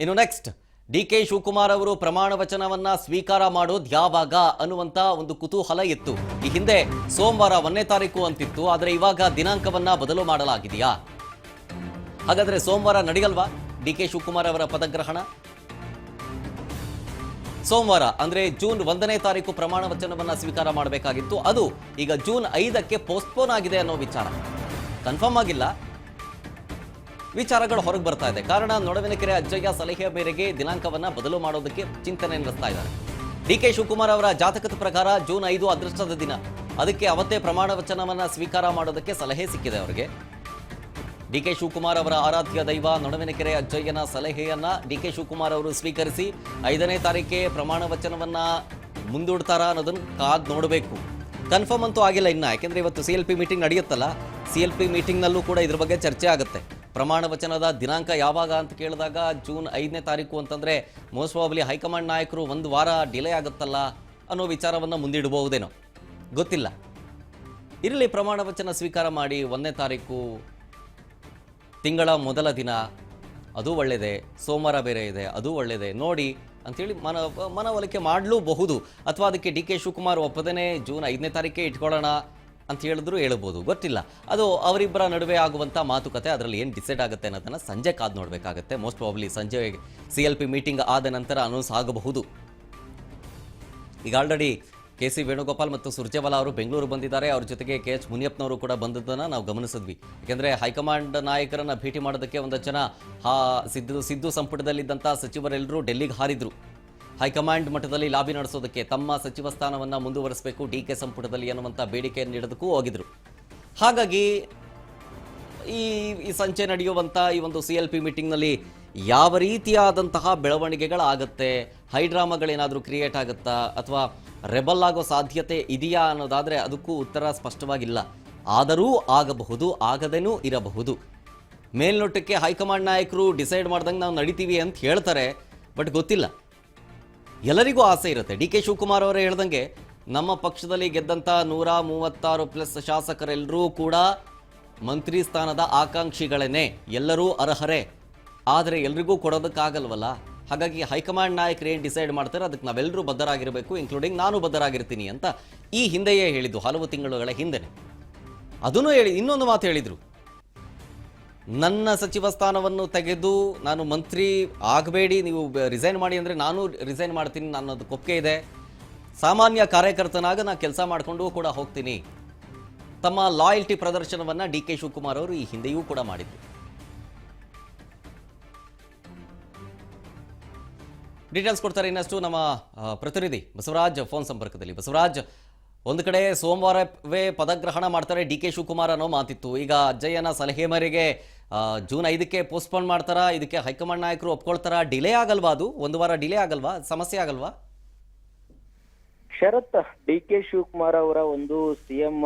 ಇನ್ನು ನೆಕ್ಸ್ಟ್ ಡಿ.ಕೆ. ಶಿವಕುಮಾರ್ ಅವರು ಪ್ರಮಾಣ ವಚನವನ್ನ ಸ್ವೀಕಾರ ಮಾಡೋದು ಯಾವಾಗ ಅನ್ನುವಂತ ಒಂದು ಕುತೂಹಲ ಇತ್ತು. ಈ ಹಿಂದೆ ಸೋಮವಾರ 1ನೇ ತಾರೀಕು ಅಂತಿತ್ತು, ಆದರೆ ಇವಾಗ ದಿನಾಂಕವನ್ನ ಬದಲು ಮಾಡಲಾಗಿದೆಯಾ? ಹಾಗಾದ್ರೆ ಸೋಮವಾರ ನಡೆಯಲ್ವಾ ಡಿ.ಕೆ. ಶಿವಕುಮಾರ್ ಅವರ ಪದಗ್ರಹಣ? ಸೋಮವಾರ ಅಂದ್ರೆ ಜೂನ್ 1ನೇ ತಾರೀಕು ಪ್ರಮಾಣ ವಚನವನ್ನ ಸ್ವೀಕಾರ ಮಾಡಬೇಕಾಗಿತ್ತು. ಅದು ಈಗ ಜೂನ್ 5ಕ್ಕೆ ಪೋಸ್ಟ್ಪೋನ್ ಆಗಿದೆ ಅನ್ನೋ ವಿಚಾರ ಕನ್ಫರ್ಮ್ ಆಗಿಲ್ಲ. ವಿಚಾರಗಳು ಹೊರಗೆ ಬರ್ತಾ ಇದೆ. ಕಾರಣ ನೊಡವಿನಕೆರೆ ಅಜ್ಜಯ್ಯ ಸಲಹೆಯ ಮೇರೆಗೆ ದಿನಾಂಕವನ್ನ ಬದಲು ಮಾಡೋದಕ್ಕೆ ಚಿಂತನೆ ನಡೆಸ್ತಾ ಇದ್ದಾರೆ. ಡಿ.ಕೆ. ಶಿವಕುಮಾರ್ ಅವರ ಜಾತಕದ ಪ್ರಕಾರ ಜೂನ್ 5 ಅದೃಷ್ಟದ ದಿನ. ಅದಕ್ಕೆ ಅವತ್ತೇ ಪ್ರಮಾಣ ವಚನವನ್ನ ಸ್ವೀಕಾರ ಮಾಡೋದಕ್ಕೆ ಸಲಹೆ ಸಿಕ್ಕಿದೆ ಅವರಿಗೆ. ಡಿ.ಕೆ. ಶಿವಕುಮಾರ್ ಅವರ ಆರಾಧ್ಯ ದೈವ ನೊಡವಿನಕೆರೆ ಅಜ್ಜಯ್ಯನ ಸಲಹೆಯನ್ನ ಡಿ.ಕೆ. ಶಿವಕುಮಾರ್ ಅವರು ಸ್ವೀಕರಿಸಿ 5ನೇ ತಾರೀಕೆ ಪ್ರಮಾಣ ವಚನವನ್ನ ಮುಂದೂಡ್ತಾರಾ ಅನ್ನೋದನ್ನು ಕಾದ್ ನೋಡಬೇಕು. ಕನ್ಫರ್ಮ್ ಅಂತೂ ಆಗಿಲ್ಲ ಇನ್ನ, ಯಾಕೆಂದ್ರೆ ಇವತ್ತು CLP ಮೀಟಿಂಗ್ ನಡೆಯುತ್ತಲ್ಲ, CLP ಮೀಟಿಂಗ್ನಲ್ಲೂ ಕೂಡ ಇದ್ರ ಬಗ್ಗೆ ಚರ್ಚೆ ಆಗುತ್ತೆ. ಪ್ರಮಾಣ ವಚನದ ದಿನಾಂಕ ಯಾವಾಗ ಅಂತ ಕೇಳಿದಾಗ ಜೂನ್ 5ನೇ ತಾರೀಕು ಅಂತಂದ್ರೆ ಮೋಸ್ಟ್ ಪ್ರಾಬಬ್ಲಿ ಹೈಕಮಾಂಡ್ ನಾಯಕರು ಒಂದು ವಾರ ಡಿಲೇ ಆಗುತ್ತಲ್ಲ ಅನ್ನೋ ವಿಚಾರವನ್ನು ಮುಂದಿಡಬಹುದೇನೋ ಗೊತ್ತಿಲ್ಲ. ಇರಲಿ, ಪ್ರಮಾಣ ವಚನ ಸ್ವೀಕಾರ ಮಾಡಿ 1ನೇ ತಾರೀಕು ತಿಂಗಳ ಮೊದಲ ದಿನ, ಅದು ಒಳ್ಳೆಯದೇ. ಸೋಮವಾರ ಬೇರೆ ಇದೆ, ಅದು ಒಳ್ಳೆಯದೇ ನೋಡಿ ಅಂಥೇಳಿ ಮನವೊಲಿಕೆ ಮಾಡಲೂಬಹುದು. ಅಥವಾ ಅದಕ್ಕೆ ಡಿ.ಕೆ. ಶಿವಕುಮಾರ್ ಒಪ್ಪದೇನೆ ಜೂನ್ 5ನೇ ತಾರೀಕೆ ಇಟ್ಕೊಳ್ಳೋಣ ಅಂತ ಹೇಳಿದ್ರು ಹೇಳಬಹುದು, ಗೊತ್ತಿಲ್ಲ. ಅದು ಅವರಿಬ್ಬರ ನಡುವೆ ಆಗುವಂಥ ಮಾತುಕತೆ, ಅದರಲ್ಲಿ ಏನು ಡಿಸೈಡ್ ಆಗುತ್ತೆ ಅನ್ನೋದನ್ನು ಸಂಜೆ ಕಾದು ನೋಡಬೇಕಾಗುತ್ತೆ. ಮೋಸ್ಟ್ ಪ್ರಾಬಬ್ಲಿ ಸಂಜೆ CLP ಮೀಟಿಂಗ್ ಆದ ನಂತರ ಅನೌನ್ಸ್ ಆಗಬಹುದು. ಈಗ ಆಲ್ರೆಡಿ ಕೆ.ಸಿ. ವೇಣುಗೋಪಾಲ್ ಮತ್ತು ಸುರ್ಜೇವಾಲಾ ಅವರು ಬೆಂಗಳೂರು ಬಂದಿದ್ದಾರೆ. ಅವ್ರ ಜೊತೆಗೆ K.H. ಮುನಿಯಪ್ಪನವರು ಕೂಡ ಬಂದದ್ದನ್ನು ನಾವು ಗಮನಿಸಿದ್ವಿ. ಯಾಕೆಂದರೆ ಹೈಕಮಾಂಡ್ ನಾಯಕರನ್ನು ಭೇಟಿ ಮಾಡೋದಕ್ಕೆ ಒಂದಷ್ಟು ಜನ ಸಿದ್ದು ಸಂಪುಟದಲ್ಲಿದ್ದಂಥ ಸಚಿವರೆಲ್ಲರೂ ಡೆಲ್ಲಿಗೆ ಹಾರಿದ್ರು. ಹೈಕಮಾಂಡ್ ಮಟ್ಟದಲ್ಲಿ ಲಾಬಿ ನಡೆಸೋದಕ್ಕೆ, ತಮ್ಮ ಸಚಿವ ಸ್ಥಾನವನ್ನು ಮುಂದುವರಿಸಬೇಕು ಡಿ.ಕೆ. ಸಂಪುಟದಲ್ಲಿ ಅನ್ನುವಂಥ ಬೇಡಿಕೆಯನ್ನು ನೀಡೋದಕ್ಕೂ ಹೋಗಿದ್ರು. ಹಾಗಾಗಿ ಈ ಸಂಚೆ ನಡೆಯುವಂಥ ಈ ಒಂದು CLP ಮೀಟಿಂಗ್ನಲ್ಲಿ ಯಾವ ರೀತಿಯಾದಂತಹ ಬೆಳವಣಿಗೆಗಳಾಗುತ್ತೆ, ಹೈಡ್ರಾಮಾಗಳೇನಾದರೂ ಕ್ರಿಯೇಟ್ ಆಗುತ್ತಾ ಅಥವಾ ರೆಬಲ್ ಆಗೋ ಸಾಧ್ಯತೆ ಇದೆಯಾ ಅನ್ನೋದಾದರೆ ಅದಕ್ಕೂ ಉತ್ತರ ಸ್ಪಷ್ಟವಾಗಿಲ್ಲ. ಆದರೂ ಆಗಬಹುದು, ಆಗದೇನೂ ಇರಬಹುದು. ಮೇಲ್ನೋಟಕ್ಕೆ ಹೈಕಮಾಂಡ್ ನಾಯಕರು ಡಿಸೈಡ್ ಮಾಡ್ದಂಗೆ ನಾವು ನಡಿತೀವಿ ಅಂತ ಹೇಳ್ತಾರೆ, ಬಟ್ ಗೊತ್ತಿಲ್ಲ. ಎಲ್ಲರಿಗೂ ಆಸೆ ಇರುತ್ತೆ. ಡಿ.ಕೆ. ಶಿವಕುಮಾರ್ ಅವರೇ ಹೇಳ್ದಂಗೆ ನಮ್ಮ ಪಕ್ಷದಲ್ಲಿ ಗೆದ್ದಂಥ 136+ ಶಾಸಕರೆಲ್ಲರೂ ಕೂಡ ಮಂತ್ರಿ ಸ್ಥಾನದ ಆಕಾಂಕ್ಷಿಗಳೇನೆ, ಎಲ್ಲರೂ ಅರ್ಹರೇ. ಆದರೆ ಎಲ್ರಿಗೂ ಕೊಡೋದಕ್ಕಾಗಲ್ವಲ್ಲ. ಹಾಗಾಗಿ ಹೈಕಮಾಂಡ್ ನಾಯಕರು ಏನು ಡಿಸೈಡ್ ಮಾಡ್ತಾರೆ ಅದಕ್ಕೆ ನಾವೆಲ್ಲರೂ ಬದ್ಧರಾಗಿರಬೇಕು, ಇನ್ಕ್ಲೂಡಿಂಗ್ ನಾನು ಬದ್ಧರಾಗಿರ್ತೀನಿ ಅಂತ ಈ ಹಿಂದೆಯೇ ಹೇಳಿದ್ದು, ಹಲವು ತಿಂಗಳುಗಳ ಹಿಂದೆನೆ. ಅದನ್ನು ಹೇಳಿ ಇನ್ನೊಂದು ಮಾತು ಹೇಳಿದರು, ನನ್ನ ಸಚಿವ ಸ್ಥಾನವನ್ನು ತೆಗೆದು ನಾನು ಮಂತ್ರಿ ಆಗಬೇಡಿ, ನೀವು ರಿಸೈನ್ ಮಾಡಿ ಅಂದರೆ ನಾನು ರಿಸೈನ್ ಮಾಡ್ತೀನಿ, ನನ್ನದು ಕೊಕ್ಕೆ ಇದೆ. ಸಾಮಾನ್ಯ ಕಾರ್ಯಕರ್ತನಾಗ ನಾನು ಕೆಲಸ ಮಾಡಿಕೊಂಡು ಕೂಡ ಹೋಗ್ತೀನಿ. ತಮ್ಮ ಲಾಯಲ್ಟಿ ಪ್ರದರ್ಶನವನ್ನು ಡಿ.ಕೆ. ಶಿವಕುಮಾರ್ ಅವರು ಈ ಹಿಂದೆಯೂ ಕೂಡ ಮಾಡಿದ್ರು. ಡೀಟೇಲ್ಸ್ ಕೊಡ್ತಾರೆ ಇನ್ನಷ್ಟು ನಮ್ಮ ಪ್ರತಿನಿಧಿ ಬಸವರಾಜ್ ಫೋನ್ ಸಂಪರ್ಕದಲ್ಲಿ. ಬಸವರಾಜ್, ಒಂದು ಕಡೆ ಸೋಮವಾರವೇ ಪದಗ್ರಹಣ ಮಾಡ್ತಾರೆ ಡಿ.ಕೆ. ಶಿವಕುಮಾರ್ ಅನ್ನೋ ಮಾತಿತ್ತು. ಈಗ ಅಜ್ಜಯ್ಯನ ಸಲಹೆ ಮೇರೆಗೆ ಜೂನ್ 5ಕ್ಕೆ ಪೋಸ್ಟ್ಪೋನ್ ಮಾಡ್ತಾರಾ? ಇದಕ್ಕೆ ಹೈಕಮಾಂಡ್ ನಾಯಕರು ಒಪ್ಕೊಳ್ತಾರಾ? ಡಿಲೇ ಆಗಲ್ವಾ? ಅದು ಒಂದು ವಾರ ಡಿಲೇ ಆಗಲ್ವಾ? ಸಮಸ್ಯೆ ಆಗಲ್ವಾ? ಶರತ್, ಡಿ.ಕೆ. ಶಿವಕುಮಾರ್ ಅವರ ಒಂದು CM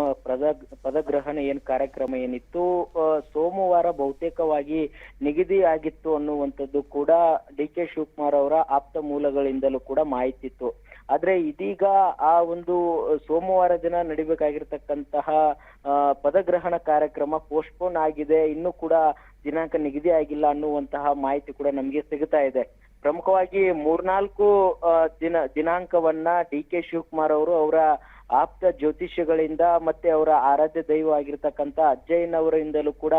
ಪದಗ್ರಹಣ ಕಾರ್ಯಕ್ರಮ ಏನಿತ್ತು, ಸೋಮವಾರ ಬಹುತೇಕವಾಗಿ ನಿಗದಿ ಆಗಿತ್ತು ಅನ್ನುವಂಥದ್ದು ಕೂಡ ಡಿ.ಕೆ. ಶಿವಕುಮಾರ್ ಅವರ ಆಪ್ತ ಮೂಲಗಳಿಂದಲೂ ಕೂಡ ಮಾಹಿತಿ ಇತ್ತು. ಆದ್ರೆ ಇದೀಗ ಆ ಒಂದು ಸೋಮವಾರ ದಿನ ನಡಿಬೇಕಾಗಿರ್ತಕ್ಕಂತಹ ಪದಗ್ರಹಣ ಕಾರ್ಯಕ್ರಮ ಪೋಸ್ಟ್ಪೋನ್ ಆಗಿದೆ, ಇನ್ನೂ ಕೂಡ ದಿನಾಂಕ ನಿಗದಿ ಆಗಿಲ್ಲ ಅನ್ನುವಂತಹ ಮಾಹಿತಿ ಕೂಡ ನಮಗೆ ಸಿಗ್ತಾ ಇದೆ. ಪ್ರಮುಖವಾಗಿ 3-4 ದಿನಾಂಕವನ್ನ ಡಿ.ಕೆ. ಶಿವಕುಮಾರ್ ಅವರು ಅವರ ಆಪ್ತ ಜ್ಯೋತಿಷ್ಯಗಳಿಂದ ಮತ್ತೆ ಅವರ ಆರಾಧ್ಯ ದೈವ ಆಗಿರ್ತಕ್ಕಂಥ ಅಜ್ಜಯ್ಯನವರಿಂದಲೂ ಕೂಡ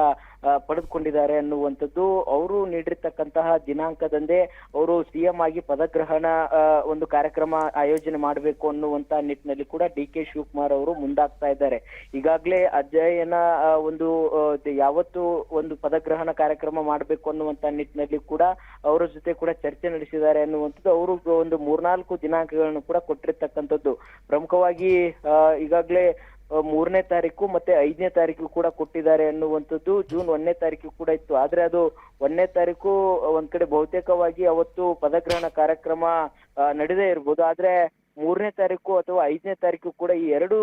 ಪಡೆದುಕೊಂಡಿದ್ದಾರೆ ಅನ್ನುವಂಥದ್ದು. ಅವರು ನೀಡಿರ್ತಕ್ಕಂತಹ ದಿನಾಂಕದಂದೇ ಅವರು CM ಆಗಿ ಪದಗ್ರಹಣ ಒಂದು ಕಾರ್ಯಕ್ರಮ ಆಯೋಜನೆ ಮಾಡಬೇಕು ಅನ್ನುವಂತ ನಿಟ್ಟಿನಲ್ಲಿ ಕೂಡ ಡಿ.ಕೆ. ಶಿವಕುಮಾರ್ ಅವರು ಮುಂದಾಗ್ತಾ ಇದ್ದಾರೆ. ಈಗಾಗಲೇ ಅಜ್ಜಯ್ಯನ ಒಂದು ಯಾವತ್ತು ಒಂದು ಪದಗ್ರಹಣ ಕಾರ್ಯಕ್ರಮ ಮಾಡಬೇಕು ಅನ್ನುವಂತ ನಿಟ್ಟಿನಲ್ಲಿ ಕೂಡ ಅವರ ಜೊತೆ ಕೂಡ ಚರ್ಚೆ ನಡೆಸಿದ್ದಾರೆ ಅನ್ನುವಂಥದ್ದು. ಅವರು ಒಂದು 3-4 ದಿನಾಂಕಗಳನ್ನು ಕೂಡ ಕೊಟ್ಟಿರ್ತಕ್ಕಂಥದ್ದು. ಪ್ರಮುಖವಾಗಿ ಈಗಾಗಲೇ 3ನೇ ತಾರೀಕು ಮತ್ತೆ 5ನೇ ತಾರೀಕು ಕೂಡ ಕೊಟ್ಟಿದ್ದಾರೆ ಅನ್ನುವಂಥದ್ದು. ಜೂನ್ 1ನೇ ತಾರೀಕು ಕೂಡ ಇತ್ತು. ಆದ್ರೆ ಅದು 1ನೇ ತಾರೀಕು ಒಂದ್ ಕಡೆ ಬಹುತೇಕವಾಗಿ ಅವತ್ತು ಪದಗ್ರಹಣ ಕಾರ್ಯಕ್ರಮ ನಡೆದೇ ಇರ್ಬೋದು. ಆದ್ರೆ 3ನೇ ತಾರೀಕು ಅಥವಾ 5ನೇ ತಾರೀಕು ಕೂಡ ಈ ಎರಡು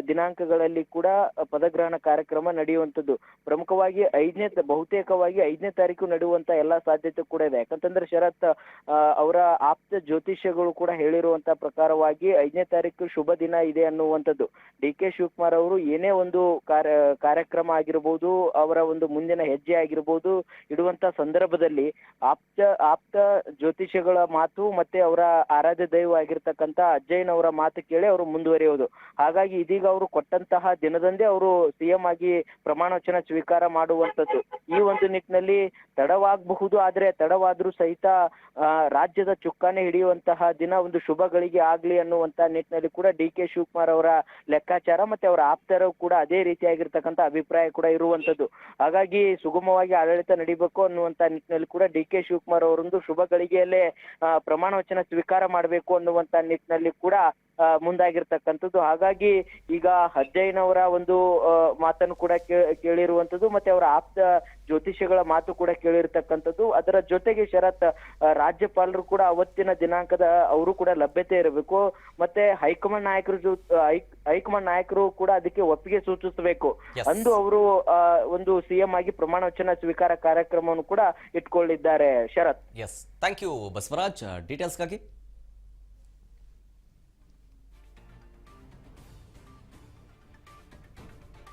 ದಿನಾಂಕಗಳಲ್ಲಿ ಕೂಡ ಪದಗ್ರಹಣ ಕಾರ್ಯಕ್ರಮ ನಡೆಯುವಂತದ್ದು. ಪ್ರಮುಖವಾಗಿ ಬಹುತೇಕವಾಗಿ 5ನೇ ತಾರೀಕು ನಡೆಯುವಂತ ಎಲ್ಲಾ ಸಾಧ್ಯತೆ ಕೂಡ ಇದೆ. ಯಾಕಂತಂದ್ರೆ ಶರತ್ ಅವರ ಆಪ್ತ ಜ್ಯೋತಿಷ್ಯಗಳು ಕೂಡ ಹೇಳಿರುವಂತ ಪ್ರಕಾರವಾಗಿ 5ನೇ ತಾರೀಕು ಶುಭ ದಿನ ಇದೆ ಅನ್ನುವಂಥದ್ದು. ಡಿ.ಕೆ. ಶಿವಕುಮಾರ್ ಅವರು ಏನೇ ಒಂದು ಕಾರ್ಯಕ್ರಮ ಆಗಿರ್ಬೋದು, ಅವರ ಒಂದು ಮುಂದಿನ ಹೆಜ್ಜೆ ಆಗಿರ್ಬೋದು ಇಡುವಂತ ಸಂದರ್ಭದಲ್ಲಿ ಆಪ್ತ ಜ್ಯೋತಿಷ್ಯಗಳ ಮಾತು ಮತ್ತೆ ಅವರ ಆರಾಧ್ಯ ದೈವ ಆಗಿರ್ತಕ್ಕಂತ ಅಜ್ಜಯ್ಯನವರ ಮಾತು ಕೇಳಿ ಅವರು ಮುಂದುವರಿಯೋದು. ಹಾಗಾಗಿ ಇದೀಗ ಅವರು ಕೊಟ್ಟಂತಹ ದಿನದಂದೇ ಅವರು ಸಿಎಂ ಆಗಿ ಪ್ರಮಾಣ ವಚನ ಸ್ವೀಕಾರ ಮಾಡುವಂತದ್ದು. ಈ ಒಂದು ನಿಟ್ಟಿನಲ್ಲಿ ತಡವಾಗಬಹುದು, ಆದ್ರೆ ತಡವಾದ್ರೂ ಸಹಿತ ರಾಜ್ಯದ ಚುಕ್ಕಾನೆ ಹಿಡಿಯುವಂತಹ ದಿನ ಒಂದು ಶುಭ ಗಳಿಗೆ ಆಗ್ಲಿ ಅನ್ನುವಂತ ನಿಟ್ಟಿನಲ್ಲಿ ಕೂಡ ಡಿ.ಕೆ. ಶಿವಕುಮಾರ್ ಅವರ ಲೆಕ್ಕಾಚಾರ ಮತ್ತೆ ಅವರ ಆಪ್ತರು ಕೂಡ ಅದೇ ರೀತಿಯಾಗಿರ್ತಕ್ಕಂಥ ಅಭಿಪ್ರಾಯ ಕೂಡ ಇರುವಂತದ್ದು. ಹಾಗಾಗಿ ಸುಗಮವಾಗಿ ಆಡಳಿತ ನಡಿಬೇಕು ಅನ್ನುವಂತ ನಿಟ್ಟಿನಲ್ಲಿ ಕೂಡ ಡಿ.ಕೆ. ಶಿವಕುಮಾರ್ ಅವರೊಂದು ಶುಭ ಗಳಿಗೆಯಲ್ಲೇ ಪ್ರಮಾಣ ವಚನ ಸ್ವೀಕಾರ ಮಾಡಬೇಕು ಅನ್ನುವಂತ ನಿಟ್ಟಿನಲ್ಲಿ ಕೂಡ ಮುಂದಾಗಿರ್ತಕ್ಕಂಥದ್ದು. ಹಾಗಾಗಿ ಈಗ ಅಜ್ಜಯ್ಯನವರ ಒಂದು ಮಾತನ್ನು ಕೂಡ ಕೇಳಿರುವಂತದ್ದು ಮತ್ತೆ ಅವರ ಆಪ್ತ ಜ್ಯೋತಿಷ್ಯಗಳ ಮಾತು ಕೂಡ ಕೇಳಿರ್ತಕ್ಕಂಥದ್ದು. ಅದರ ಜೊತೆಗೆ ಶರತ್ ರಾಜ್ಯಪಾಲರು ಕೂಡ ಅವತ್ತಿನ ದಿನಾಂಕದ ಅವರು ಕೂಡ ಲಭ್ಯತೆ ಇರಬೇಕು. ಮತ್ತೆ ಹೈಕಮಾಂಡ್ ನಾಯಕರು ಕೂಡ ಅದಕ್ಕೆ ಒಪ್ಪಿಗೆ ಸೂಚಿಸಬೇಕು. ಅಂದು ಅವರು ಒಂದು ಸಿಎಂ ಆಗಿ ಪ್ರಮಾಣ ವಚನ ಸ್ವೀಕಾರ ಕಾರ್ಯಕ್ರಮವನ್ನು ಕೂಡ ಇಟ್ಕೊಳ್ಳಿದ್ದಾರೆ. ಶರತ್, ಥ್ಯಾಂಕ್ ಯು ಬಸವರಾಜ್ ಡೀಟೇಲ್ಸ್ಗಾಗಿ.